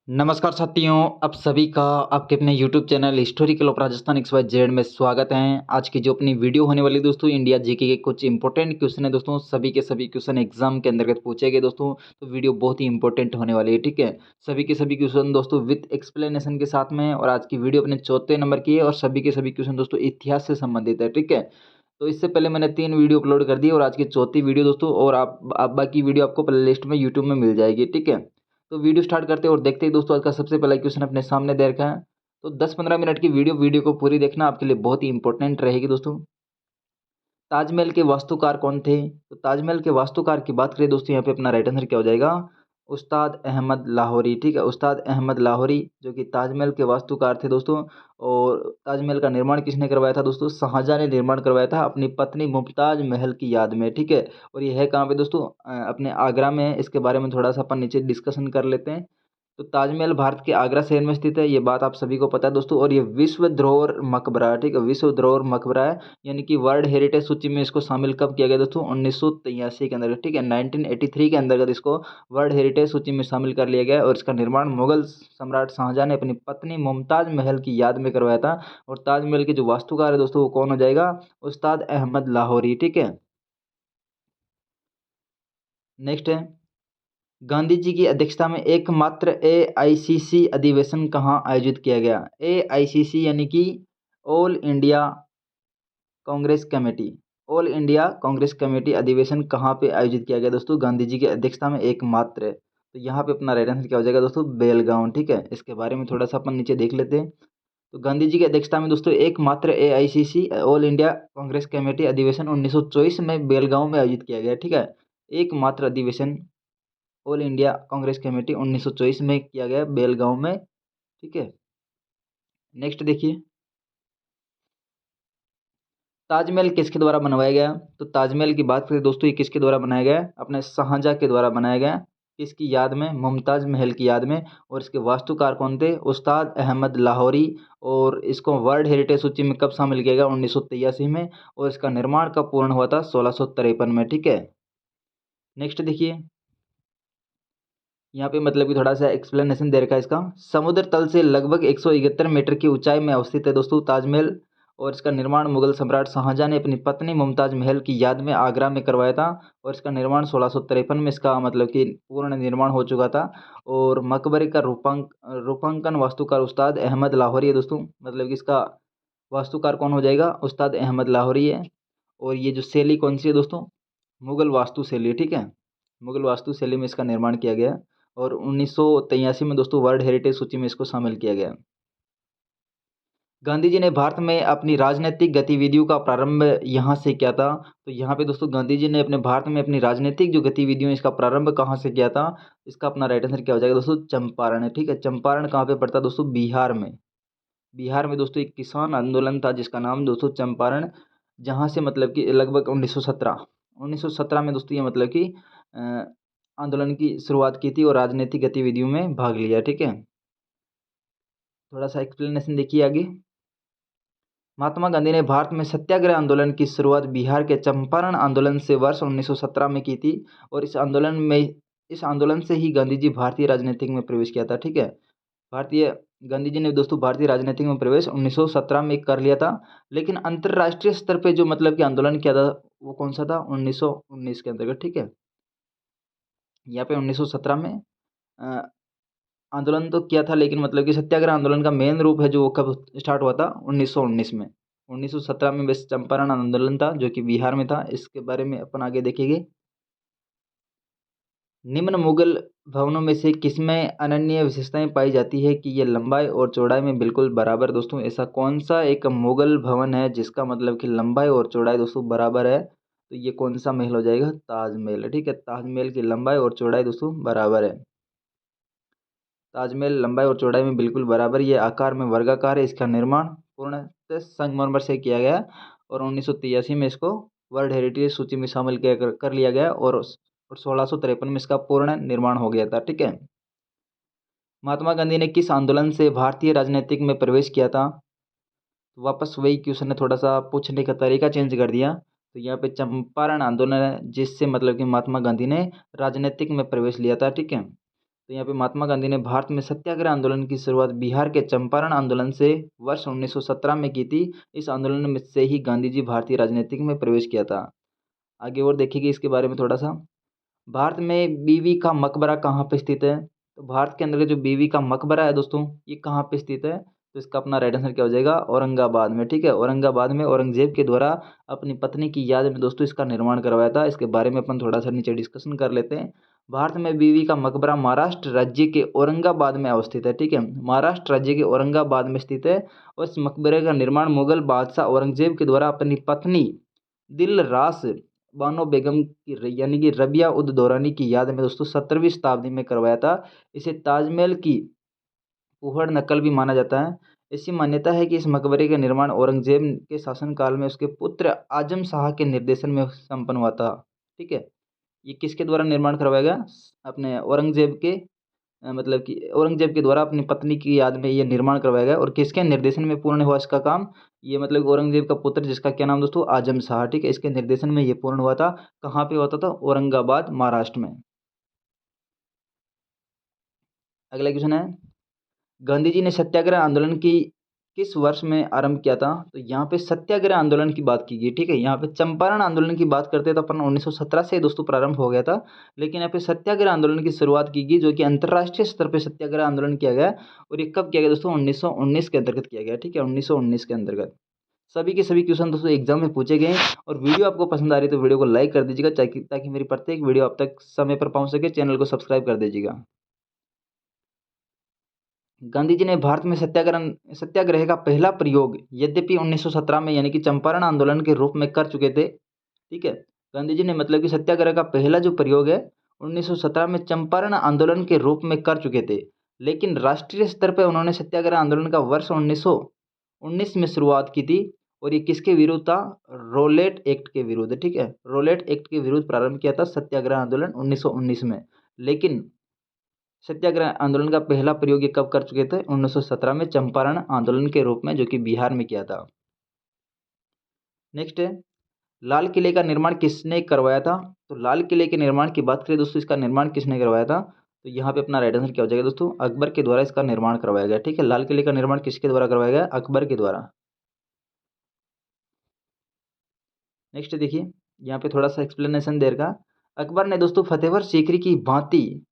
नमस्कार साथियों, आप सभी का आपके अपने YouTube channel historical of Rajasthan XYZ में स्वागत है। आज की जो अपनी वीडियो होने वाली है दोस्तों, इंडिया जीके के कुछ इंपॉर्टेंट क्वेश्चन है दोस्तों, सभी के सभी क्वेश्चन एग्जाम के अंतर्गत पूछे गए दोस्तों। तो वीडियो बहुत ही इंपॉर्टेंट होने वाली है, ठीक है। सभी के सभी क्वेश्चन दोस्तों विथ एक्सप्लेनेशन के साथ में है और आज की वीडियो अपने चौथे नंबर की है और सभी के सभी क्वेश्चन दोस्तों इतिहास से संबंधित है, ठीक है। तो इससे पहले मैंने 3 वीडियो अपलोड कर दी और आज की चौथी वीडियो दोस्तों, और आप बाकी वीडियो आपको प्ले लिस्ट में यूट्यूब में मिल जाएगी, ठीक है। तो वीडियो स्टार्ट करते हैं और देखते ही दोस्तों आज का सबसे पहला क्वेश्चन अपने सामने दे रखा है। तो 10-15 मिनट की वीडियो को पूरी देखना आपके लिए बहुत ही इंपॉर्टेंट रहेगी दोस्तों। ताजमहल के वास्तुकार कौन थे? तो ताजमहल के वास्तुकार की बात करें दोस्तों, यहाँ पे अपना राइट आंसर क्या हो जाएगा? उस्ताद अहमद लाहौरी, ठीक है। उस्ताद अहमद लाहौरी जो कि ताजमहल के वास्तुकार थे दोस्तों। और ताजमहल का निर्माण किसने करवाया था दोस्तों? शाहजहां ने निर्माण करवाया था अपनी पत्नी मुमताज महल की याद में, ठीक है। और ये है कहाँ पे दोस्तों? अपने आगरा में है। इसके बारे में थोड़ा सा अपन नीचे डिस्कशन कर लेते हैं। तो ताजमहल भारत के आगरा शहर में स्थित है, ये बात आप सभी को पता है दोस्तों। और ये विश्व धरोहर मकबरा है, ठीक है। विश्व धरोहर मकबरा है, यानी कि वर्ल्ड हेरिटेज सूची में इसको शामिल कब किया गया दोस्तों? 1983 के अंदर, ठीक है। 1983 के अंतर्गत इसको वर्ल्ड हेरिटेज सूची में शामिल कर लिया गया है। और इसका निर्माण मुगल सम्राट शाहजहां ने अपनी पत्नी मुमताज महल की याद में करवाया था। और ताजमहल के जो वास्तुकार है दोस्तों, वो कौन हो जाएगा? उस्ताद अहमद लाहौरी, ठीक है। नेक्स्ट है, गांधी जी की अध्यक्षता में एकमात्र एआईसीसी अधिवेशन कहाँ आयोजित किया गया? एआईसीसी यानी कि all India Congress committee. All India Congress committee अधिवेशन कहाँ पे आयोजित किया गया दोस्तों? गांधी जी की अध्यक्षता में एकमात्र है। तो यहाँ पे अपना राइट आंसर क्या हो जाएगा दोस्तों? बेलगांव, ठीक है। इसके बारे में थोड़ा सा अपन नीचे देख लेते हैं। तो गांधी जी की अध्यक्षता में दोस्तों एकमात्र AICC all India Congress committee अधिवेशन 1924 में बेलगांव में आयोजित किया गया, ठीक है। एकमात्र अधिवेशन ऑल इंडिया कांग्रेस कमेटी 1924 में किया गया बेलगांव में, ठीक है। नेक्स्ट देखिए, ताजमहल किसके द्वारा बनवाया गया? तो ताजमहल की बात करें दोस्तों, ये किसके द्वारा बनाया गया है? अपने शाहजहां के द्वारा बनाया गया है। किसकी याद में? मुमताज महल की याद में। और इसके वास्तुकार कौन थे? उस्ताद अहमद लाहौरी। और इसको वर्ल्ड हेरिटेज सूची में कब शामिल किया गया? 1983 में। और इसका निर्माण कब पूर्ण हुआ था? 1653 में, ठीक है। नेक्स्ट देखिए, यहाँ पे मतलब कि थोड़ा सा एक्सप्लेनेशन दे रखा है इसका। समुद्र तल से लगभग 171 मीटर की ऊंचाई में अवस्थित है दोस्तों ताजमहल। और इसका निर्माण मुगल सम्राट शाहजहां ने अपनी पत्नी मुमताज महल की याद में आगरा में करवाया था। और इसका निर्माण 1653 में इसका मतलब कि पूर्ण निर्माण हो चुका था। और मकबरे का रूपांकन वास्तुकार उस्ताद अहमद लाहौरी है दोस्तों। मतलब कि इसका वास्तुकार कौन हो जाएगा? उस्ताद अहमद लाहौरी है। और ये जो शैली कौन सी है दोस्तों? मुगल वास्तु शैली, ठीक है। मुगल वास्तु शैली में इसका निर्माण किया गया। और 1983 में दोस्तों वर्ल्ड हेरिटेज सूची में इसको शामिल किया गया। गांधी जी ने भारत में अपनी राजनीतिक गतिविधियों का प्रारंभ यहाँ से किया था। तो यहाँ पे दोस्तों गांधी जी ने अपने भारत में अपनी राजनीतिक जो गतिविधियों है इसका प्रारंभ कहाँ से किया था? इसका अपना राइट आंसर क्या हो जाएगा दोस्तों? चंपारण है, ठीक है। चंपारण कहाँ पे पड़ता है दोस्तों? बिहार में। बिहार में दोस्तों एक किसान आंदोलन था जिसका नाम दोस्तों चंपारण, जहाँ से मतलब कि लगभग 1917 में दोस्तों ये मतलब कि अ, आंदोलन की शुरुआत की थी और राजनीतिक गतिविधियों में भाग लिया, ठीक है। थोड़ा सा एक्सप्लेनेशन देखिए आगे। महात्मा गांधी ने भारत में सत्याग्रह आंदोलन की शुरुआत बिहार के चंपारण आंदोलन से वर्ष 1917 में की थी। और इस आंदोलन से ही गांधी जी भारतीय राजनीतिक में प्रवेश किया था, ठीक है। भारतीय गांधी जी ने दोस्तों भारतीय राजनीति में प्रवेश 1917 में कर लिया था। लेकिन अंतर्राष्ट्रीय स्तर पे जो मतलब कि आंदोलन किया था, वो कौन सा था? 1919 के अंतर्गत, ठीक है। यहाँ पे 1917 में अ, आंदोलन तो किया था, लेकिन मतलब कि सत्याग्रह आंदोलन का मेन रूप है जो वो कब स्टार्ट हुआ था? 1919 में। 1917 में बस चंपारण आंदोलन था जो कि बिहार में था। इसके बारे में अपन आगे देखेंगे। निम्न मुगल भवनों में से किसमें अनन्य विशेषताएं पाई जाती है कि ये लंबाई और चौड़ाई में बिल्कुल बराबर? दोस्तों ऐसा कौन सा एक मुगल भवन है जिसका मतलब कि लंबाई और चौड़ाई दोस्तों बराबर है? तो ये कौन सा महल हो जाएगा? ताजमहल, ठीक है। ताजमहल की लंबाई और चौड़ाई दोस्तों बराबर है। ताजमहल लंबाई और चौड़ाई में बिल्कुल बराबर, ये आकार में वर्गाकार है। इसका निर्माण पूर्णतः संगमरमर से किया गया। और 1983 में इसको वर्ल्ड हेरिटेज सूची में शामिल कर लिया गया। और 1653 में इसका पूर्ण निर्माण हो गया था, ठीक है। महात्मा गांधी ने किस आंदोलन से भारतीय राजनीतिक में प्रवेश किया था? तो वापस वही क्वेश्चन ने थोड़ा सा पूछने का तरीका चेंज कर दिया। तो यहाँ पे चंपारण आंदोलन है जिससे मतलब कि महात्मा गांधी ने राजनीतिक में प्रवेश लिया था, ठीक है। तो तो यहाँ पे महात्मा गांधी ने भारत में सत्याग्रह आंदोलन की शुरुआत बिहार के चंपारण आंदोलन से वर्ष 1917 में की थी। इस आंदोलन में से ही गांधी जी भारतीय राजनीति में प्रवेश किया था। आगे और देखिए इसके बारे में थोड़ा सा। भारत में बीवी का मकबरा कहाँ पे स्थित है? तो भारत के अंदर का जो बीवी का मकबरा है दोस्तों, ये कहाँ पे स्थित है? तो इसका अपना राइट आंसर क्या हो जाएगा? औरंगाबाद में। ठीक है, औरंगाबाद में औरंगजेब के द्वारा अपनी पत्नी की याद में दोस्तों इसका निर्माण करवाया था। इसके बारे में अपन थोड़ा सा नीचे डिस्कशन कर लेते हैं। भारत में बीवी का मकबरा महाराष्ट्र राज्य के औरंगाबाद में अवस्थित है। ठीक है, महाराष्ट्र राज्य के औरंगाबाद में स्थित है। और इस मकबरे का निर्माण मुगल बादशाह औरंगजेब के द्वारा अपनी पत्नी दिलरास बानो बेगम की यानी कि रबिया उद दौरानी की याद में दोस्तों 17वीं शताब्दी में करवाया था। इसे ताजमहल की फूहड़ नकल भी माना जाता है। ऐसी मान्यता है कि इस मकबरे का निर्माण औरंगजेब के शासनकाल में उसके पुत्र आजम शाह के निर्देशन में संपन्न हुआ था। ठीक है, ये किसके द्वारा निर्माण करवाया गया? अपने औरंगजेब के मतलब कि औरंगजेब के द्वारा अपनी पत्नी की याद में ये निर्माण करवाया गया। और किसके निर्देशन में पूर्ण हुआ इसका काम? ये मतलब औरंगजेब का पुत्र जिसका क्या नाम दोस्तों? आजम शाह। ठीक है, इसके निर्देशन में ये पूर्ण हुआ था। कहाँ पे होता था? औरंगाबाद महाराष्ट्र में। अगला क्वेश्चन है, गांधी जी ने सत्याग्रह आंदोलन की किस वर्ष में आरंभ किया था? तो यहाँ पे सत्याग्रह आंदोलन की बात की गई। ठीक है, यहाँ पे चंपारण आंदोलन की बात करते हैं तो अपन 1917 से दोस्तों प्रारंभ हो गया था। लेकिन यहाँ पे सत्याग्रह आंदोलन की शुरुआत की गई, जो कि अंतर्राष्ट्रीय स्तर पे सत्याग्रह आंदोलन किया गया। और ये कब किया गया दोस्तों? 1919 के अंतर्गत किया गया। ठीक है, 1919 के अंतर्गत। सभी के सभी क्वेश्चन दोस्तों एग्जाम में पूछे गए हैं। और वीडियो आपको पसंद आ रही है तो वीडियो को लाइक कर दीजिएगा, ताकि मेरी प्रत्येक वीडियो आप तक समय पर पहुंच सके। चैनल को सब्सक्राइब कर दीजिएगा। गांधी जी ने भारत में सत्याग्रह का पहला प्रयोग यद्यपि 1917 में यानी कि चंपारण आंदोलन के रूप में कर चुके थे। ठीक है, गांधी जी ने मतलब कि सत्याग्रह का पहला जो प्रयोग है 1917 में चंपारण आंदोलन के रूप में कर चुके थे। लेकिन राष्ट्रीय स्तर पर उन्होंने सत्याग्रह आंदोलन का वर्ष 1919 में शुरुआत की थी। और ये किसके विरुद्ध था? रोलेट एक्ट के विरुद्ध। ठीक है, रोलेट एक्ट के विरुद्ध प्रारंभ किया था सत्याग्रह आंदोलन 1919 में। लेकिन सत्याग्रह आंदोलन का पहला प्रयोग ये कब कर चुके थे? 1917 में चंपारण आंदोलन के रूप में, जो कि बिहार में किया था। नेक्स्ट है, लाल किले का निर्माण किसने करवाया था? तो लाल किले के निर्माण की बात करें दोस्तों, इसका निर्माण किसने करवाया था? तो यहाँ पे अपना राइट आंसर क्या हो जाएगा दोस्तों? अकबर के द्वारा इसका निर्माण करवाया गया। ठीक है, लाल किले का निर्माण किसके द्वारा करवाया गया? अकबर के द्वारा। नेक्स्ट देखिए, यहाँ पे थोड़ा सा एक्सप्लेनेशन देगा। अकबर ने दोस्तों फतेहपुर सीकरी की भांति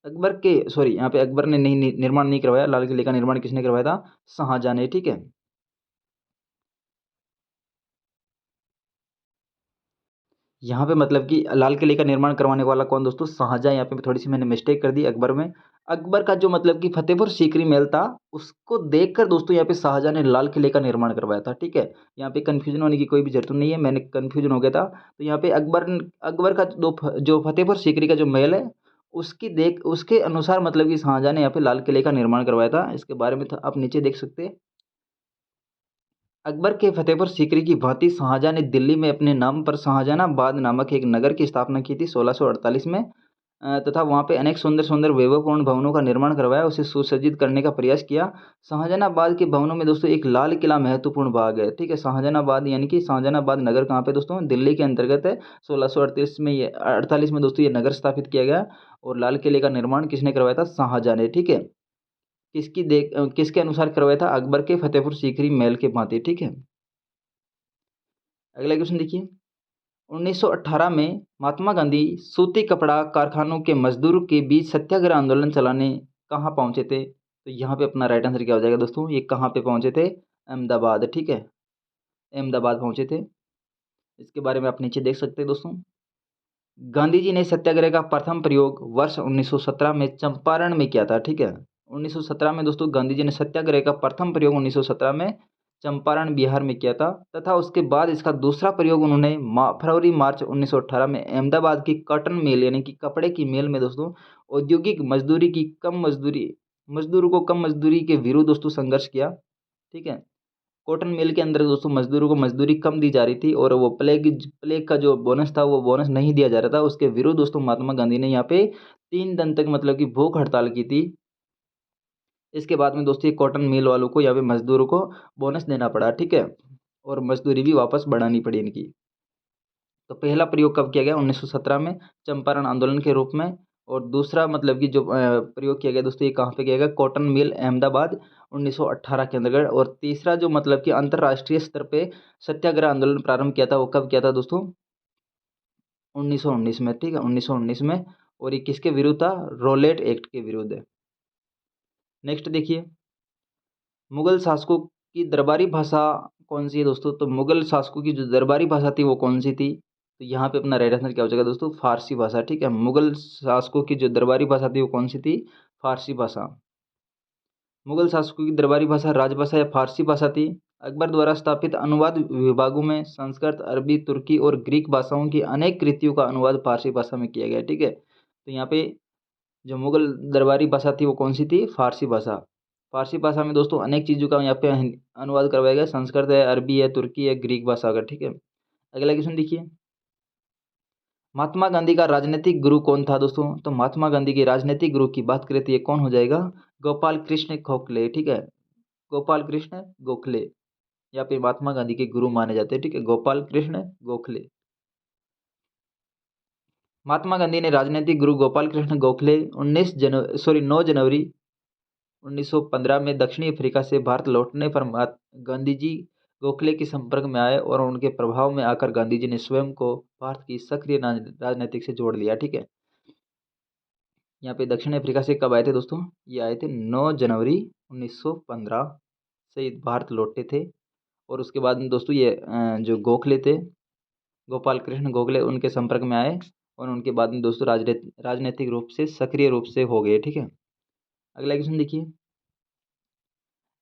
यहाँ पे अकबर ने नहीं निर्माण नहीं करवाया। लाल किले का निर्माण किसने करवाया था? शाहजहां ने। ठीक है, यहाँ पे मतलब कि लाल किले का निर्माण करवाने वाला कौन दोस्तों? शाहजहां। यहाँ पे थोड़ी सी मैंने मिस्टेक कर दी अकबर में। अकबर का जो मतलब कि फतेहपुर सीकरी महल था, उसको देखकर दोस्तों यहाँ पे शाहजहां ने लाल किले का निर्माण करवाया था। ठीक है, यहाँ पे कंफ्यूजन होने की कोई भी जरूरत नहीं है, मैंने कंफ्यूजन हो गया था। तो यहाँ पे अकबर का जो फतेहपुर सीकरी का जो महल है, उसके अनुसार मतलब कि शाहजहां ने यहाँ पे लाल किले का निर्माण करवाया था। इसके बारे में आप नीचे देख सकते हैं। अकबर के फतेहपुर सीकरी की भांति शाहजहां ने दिल्ली में अपने नाम पर शाहजहानाबाद नामक एक नगर की स्थापना की थी 1648 में। तथा वहां पे अनेक सुंदर सुंदर वैभवपूर्ण भवनों का निर्माण करवाया, उसे सुसज्जित करने का प्रयास किया। शाहजहानाबाद के भवनों में दोस्तों एक लाल किला महत्वपूर्ण भाग है। ठीक है, शाहजहानाबाद यानी कि शाहजहानाबाद नगर कहाँ पे दोस्तों? दिल्ली के अंतर्गत है। 1638 में ये 48 में दोस्तों ये नगर स्थापित किया गया। और लाल किले का निर्माण किसने करवाया था? शाहजहां ने। ठीक है, किसके अनुसार करवाया था? अकबर के फतेहपुर सीकरी महल के भांति। ठीक है, अगला क्वेश्चन देखिए। 1918 में महात्मा गांधी सूती कपड़ा कारखानों के मजदूरों के बीच सत्याग्रह आंदोलन चलाने कहाँ पहुंचे थे? तो यहाँ पे अपना राइट आंसर क्या हो जाएगा दोस्तों? ये कहाँ पे पहुंचे थे? अहमदाबाद। ठीक है, अहमदाबाद पहुंचे थे। इसके बारे में आप नीचे देख सकते हैं दोस्तों। गांधी जी ने सत्याग्रह का प्रथम प्रयोग वर्ष 1917 में चंपारण में किया था। ठीक है, 1917 में दोस्तों गांधी जी ने सत्याग्रह का प्रथम प्रयोग 1917 में चंपारण बिहार में किया था। तथा उसके बाद इसका दूसरा प्रयोग उन्होंने फरवरी मार्च 1918 में अहमदाबाद की कॉटन मिल यानी कि कपड़े की मिल में दोस्तों औद्योगिक मजदूरों को कम मजदूरी के विरुद्ध दोस्तों संघर्ष किया। ठीक है, कॉटन मिल के अंदर दोस्तों मजदूरों को मजदूरी कम दी जा रही थी। और वो प्लेग का जो बोनस था वो बोनस नहीं दिया जा रहा था, उसके विरुद्ध दोस्तों महात्मा गांधी ने यहाँ पे 3 दिन तक मतलब कि भूख हड़ताल की थी। इसके बाद में दोस्तों ये कॉटन मिल वालों को यहाँ पे मजदूरों को बोनस देना पड़ा। ठीक है, और मजदूरी भी वापस बढ़ानी पड़ी इनकी। तो पहला प्रयोग कब किया गया? 1917 में चंपारण आंदोलन के रूप में। और दूसरा मतलब कि जो प्रयोग किया गया दोस्तों, ये कहाँ पे किया गया, कॉटन मिल अहमदाबाद 1918 के अंतर्गत। और तीसरा जो मतलब कि अंतर्राष्ट्रीय स्तर पे सत्याग्रह आंदोलन प्रारंभ किया था, वो कब किया था दोस्तों, 1919 में, ठीक है, 1919 में। और ये किसके विरुद्ध था, रोलेट एक्ट के विरुद्ध है। नेक्स्ट देखिए, मुगल शासकों की दरबारी भाषा कौन सी है दोस्तों, तो मुगल शासकों की जो दरबारी भाषा थी वो कौन सी थी, तो यहाँ पे अपना राइट आंसर क्या हो जाएगा दोस्तों, फारसी भाषा, ठीक है। मुगल शासकों की जो दरबारी भाषा थी वो कौन सी थी, फारसी भाषा। मुगल शासकों की दरबारी भाषा राजभाषा या फारसी भाषा थी। अकबर द्वारा स्थापित अनुवाद विभागों में संस्कृत, अरबी, तुर्की और ग्रीक भाषाओं की अनेक कृतियों का अनुवाद फारसी भाषा में किया गया, ठीक है। तो यहाँ पे जो मुगल दरबारी भाषा थी वो कौन सी थी, फारसी भाषा। फारसी भाषा में दोस्तों अनेक चीज़ों का यहाँ पे अनुवाद करवाया गया, संस्कृत है, अरबी है, तुर्की है, ग्रीक भाषा का, ठीक है। अगला क्वेश्चन देखिए, महात्मा गांधी का राजनीतिक गुरु कौन था दोस्तों, तो महात्मा गांधी के राजनीतिक गुरु की बात करें तो ये कौन हो जाएगा, गोपाल कृष्ण गोखले, ठीक है। गोपाल कृष्ण गोखले या फिर महात्मा गांधी के गुरु माने जाते हैं, ठीक है, गोपाल कृष्ण गोखले। महात्मा गांधी ने राजनीतिक गुरु गोपाल कृष्ण गोखले 9 जनवरी 1915 में दक्षिणी अफ्रीका से भारत लौटने पर गांधी जी गोखले के संपर्क में आए और उनके प्रभाव में आकर गांधी जी ने स्वयं को भारत की सक्रिय राजनीतिक से जोड़ लिया, ठीक है। यहाँ पे दक्षिण अफ्रीका से कब आए थे दोस्तों, ये आए थे 9 जनवरी 1915 से भारत लौटे थे। और उसके बाद में दोस्तों ये जो गोखले थे, गोपाल कृष्ण गोखले, उनके संपर्क में आए और उनके बाद में दोस्तों राजनीतिक रूप से सक्रिय रूप से हो गए, ठीक है। अगला क्वेश्चन देखिए,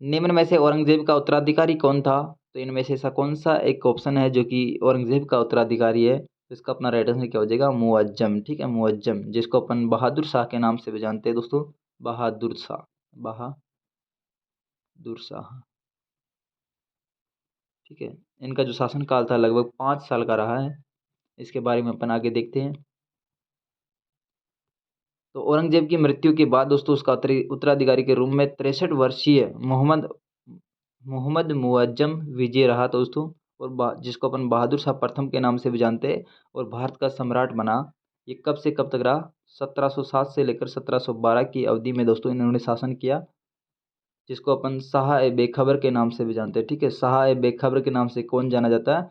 निम्न में से औरंगजेब का उत्तराधिकारी कौन था, तो इनमें से ऐसा कौन सा एक ऑप्शन है जो कि औरंगजेब का उत्तराधिकारी है, तो इसका अपना राइट आंसर क्या हो जाएगा, मुअज्जम, ठीक है, मुअज्जम, जिसको अपन बहादुर शाह के नाम से भी जानते हैं दोस्तों, बहादुर शाह, बहादुर शाह, ठीक है। इनका जो शासनकाल था लगभग 5 साल का रहा है। इसके बारे में अपन आगे देखते हैं। तो औरंगजेब की मृत्यु के बाद दोस्तों उसका उत्तराधिकारी के रूप में 63 वर्षीय मोहम्मद मोहम्मद मुअज्जम विजय रहा दोस्तों। और जिसको अपन बहादुर शाह प्रथम के नाम से भी जानते हैं, और भारत का सम्राट बना। ये कब से कब तक रहा, 1707 से लेकर 1712 की अवधि में दोस्तों इन्होंने शासन किया, जिसको अपन शाह ए बेखबर के नाम से भी जानते हैं, ठीक है। शाह ए बेखबर के नाम से कौन जाना जाता है,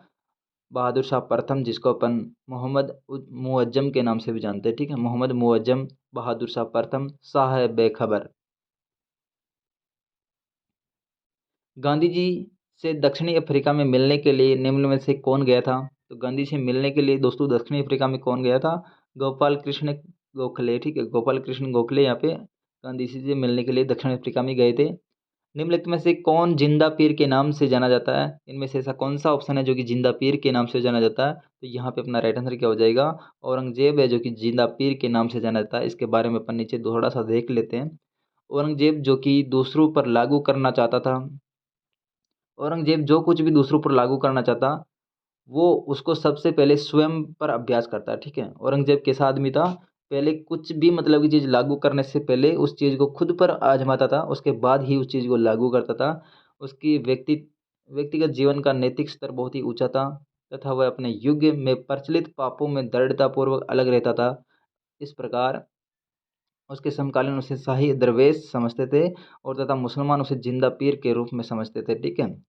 बहादुर शाह प्रथम, जिसको अपन मोहम्मद मुअज्जम के नाम से भी जानते हैं, ठीक है, मोहम्मद मुअज्जम, बहादुर शाह प्रथम, शाह ए बेखबर। गांधी जी से दक्षिणी अफ्रीका में मिलने के लिए निम्न में से कौन गया था, तो गांधी से मिलने के लिए दोस्तों दक्षिणी अफ्रीका में कौन गया था, गोपाल कृष्ण गोखले, ठीक है, गोपाल कृष्ण गोखले यहाँ पे गांधी जी से मिलने के लिए दक्षिण अफ्रीका में गए थे। निम्नलिखित में से कौन जिंदा पीर के नाम से जाना जाता है, इनमें से ऐसा कौन सा ऑप्शन है जो कि जिंदा पीर के नाम से जाना जाता है, तो यहाँ पे अपना राइट आंसर क्या हो जाएगा, औरंगजेब है जो कि जिंदा पीर के नाम से जाना जाता है। इसके बारे में अपन नीचे थोड़ा सा देख लेते हैं। औरंगजेब जो कि दूसरों पर लागू करना चाहता था, औरंगजेब जो कुछ भी दूसरों पर लागू करना चाहता, वो उसको सबसे पहले स्वयं पर अभ्यास करता है, ठीक है। औरंगजेब कैसा आदमी था, पहले कुछ भी मतलब की चीज़ लागू करने से पहले उस चीज़ को खुद पर आजमाता था, उसके बाद ही उस चीज़ को लागू करता था। उसकी व्यक्तिगत जीवन का नैतिक स्तर बहुत ही ऊंचा था, तथा वह अपने युग में प्रचलित पापों में दृढ़तापूर्वक अलग रहता था। इस प्रकार उसके समकालीन उसे शाही दरवेश समझते थे, और तथा मुसलमान उसे जिंदा पीर के रूप में समझते थे, ठीक है।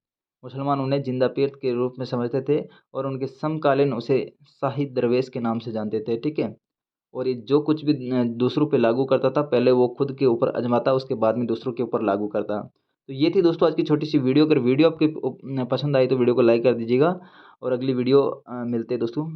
मुसलमान उन्हें जिंदा पीर के रूप में समझते थे, और उनके समकालीन उसे शाही दरवेश के नाम से जानते थे, ठीक है। और ये जो कुछ भी दूसरों पे लागू करता था, पहले वो खुद के ऊपर आजमाता, उसके बाद में दूसरों के ऊपर लागू करता। तो ये थी दोस्तों आज की छोटी सी वीडियो। अगर वीडियो आपके पसंद आई तो वीडियो को लाइक कर दीजिएगा, और अगली वीडियो मिलते हैं दोस्तों।